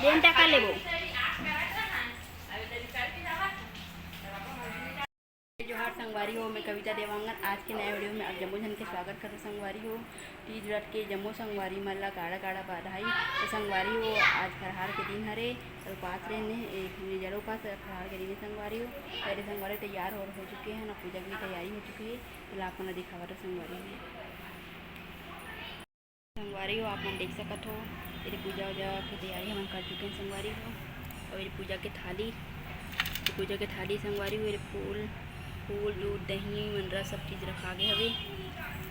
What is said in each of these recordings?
Then टाका लेबो जोहार संगवारी हो। मैं कविता देवांगन आज के नए वीडियो में आप जम्मू झन के स्वागत करते संगवारी हो। तीज व्रत के जम्मू संगवारी मन ला गाड़ा गाड़ा बधाई। तो संगवारी हो आज फरहार के दिन हरे और उपास रहने एक जल उपास फरहार के दिन संगवारी हो। पहले संगवारी तैयार हो चुके हैं ना, पूजा की तैयारी हो चुकी है। तो आप मन दिखावा तो संगवारी हो आप मन देख सकत हो। मेरी पूजा वूजा की तैयारी हम कर चुके हैं संगवारी हो। और मेरी पूजा की थाली संगवारी हो। फूल दूध दही मंडरा सब चीज़ रखा गए हवे।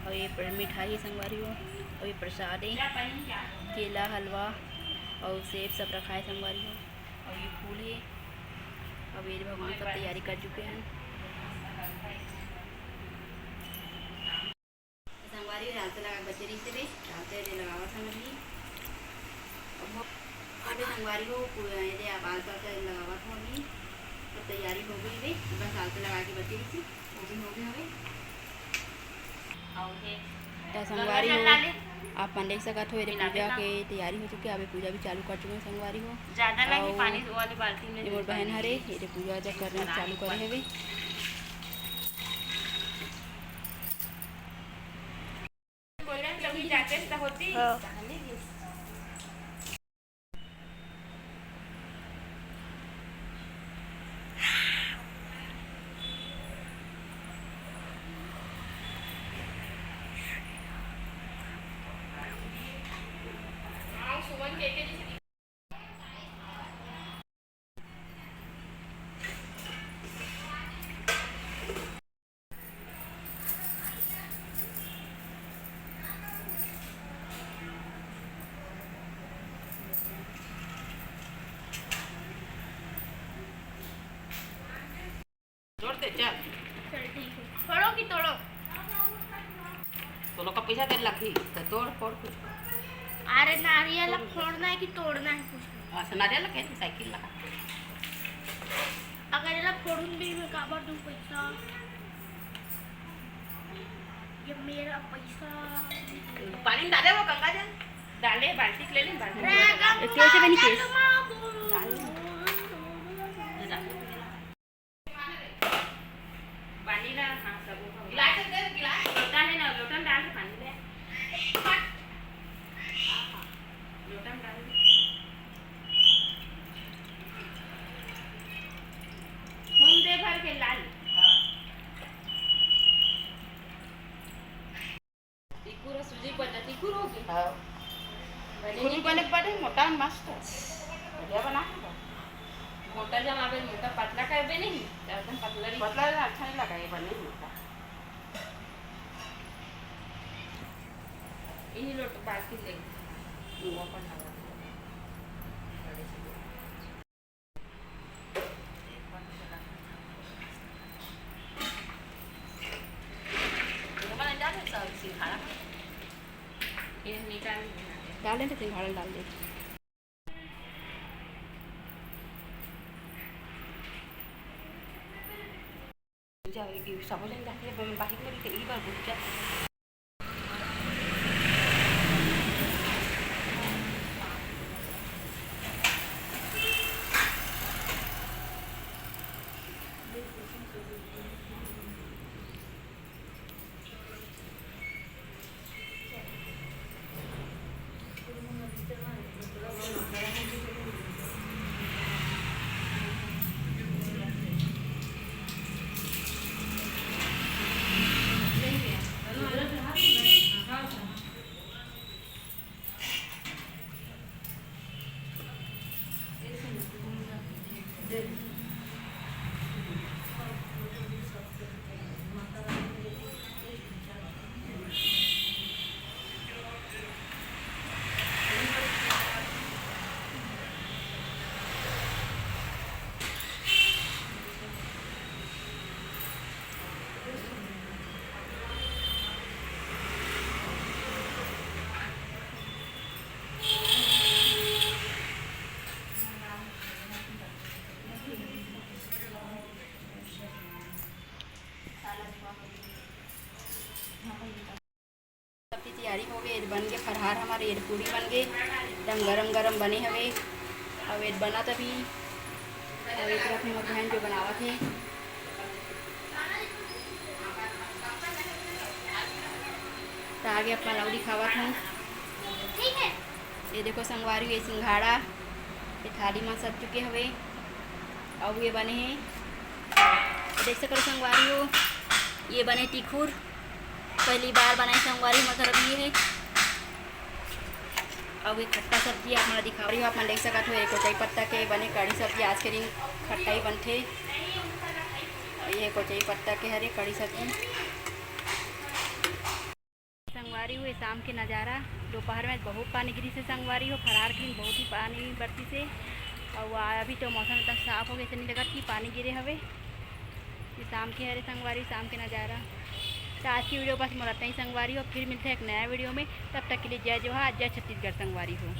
और ये मिठाई संगवारी हो। और ये प्रसाद है, केला हलवा और सेब सब रखा है संगवारी हो। और ये फूल है। और मेरे भगवान सब तैयारी कर चुके हैं संगवारी। डालते लगा बच्चे से भी डालते लगावा था अभी संगवारी हो। बाल लगावा था अभी तो तैयारी हो गई है। बस आलते लगा के बच्चे से वो भी हो गए हमें। तो संगवारी हो आप मन देख सकत हो। ये पूजा के तैयारी हो चुकी है। अभी पूजा भी चालू कर चुके हैं संगवारी हो। ज्यादा नहीं पानी वाली बाल्टी में मोर बहन हरे ये पूजा करने चालू करे हवे। चल ठीक है। फोड़ो कि तोड़ो? तो लोग का पैसा देने लगी तो तोड़ फोड़ कुछ। अरे नारियल फोड़ना है कि तोड़ना है कुछ? अच्छा नारियल लगे साइकिल लगा। अगर ये फोड़ूं भी मैं काबर दूं पैसा? ये मेरा पैसा। पानी में डाले वो गंगा जल डाले बाल्टी ले ले बाल्टी। कैसे बनी केस? पानी ना हाँ सब गिलास दे गिलास लोटा है ना लोटन डाल के पानी ले लोटन डाल हम दे भर के लाल तिकुरा सूजी बना तिकुर होगी। हां बने बने बड़े मोटा मस्त बढ़िया बना मोटा जमा बे मोटा पतला कर बे नहीं एकदम पतला अच्छा नहीं लगा ये बने मोटा। इन्हीं लोट बाल्टी ले वो पर डाल मैंने डाल सब सिंघाड़ा ये निकाल डालें तो सिंघाड़ा डाल दे। जाएगी सब जन जाते हैं बाइक में कई बार बुक जा तैयारी हो गई। बन गए फरहार हमारे, ये पूरी बन गए एकदम गरम गरम बने हवे। अब ये बना तभी और एक तरफ हमर बहन जो बनावा थे। तो आगे अपना लौड़ी खावत हूँ। ठीक है। ये देखो संगवारी, ये सिंघाड़ा ये थाली में सब चुके हवे। अब ये बने हैं, देख सको संगवारी हो, ये बने तिखुर, पहली बार बनाए संगवारी मतलब ये है। अब ये खट्टा सब्जी अपना दिखा रही हो, आप देख सकते हो। एक कोचाई पत्ता के बने कड़ी सब्जी, आज के दिन खट्टा ही बनते। ये कोचाई पत्ता के हरे कड़ी सब्जी संगवारी हुए। शाम के नज़ारा, दोपहर में बहुत पानी गिरी से संगवारी हो, फरार के दिन बहुत ही पानी बरती से। और अभी तो मौसम एकदम साफ हो गया, नहीं लगा कि पानी गिरे हवे। ये शाम के हरे संगवारी, शाम के नज़ारा। तो आज की वीडियो बस मरते ही संगवारी हो, फिर मिलते हैं एक नया वीडियो में। तब तक के लिए जय जोहार, जय छत्तीसगढ़ संगवारी हो।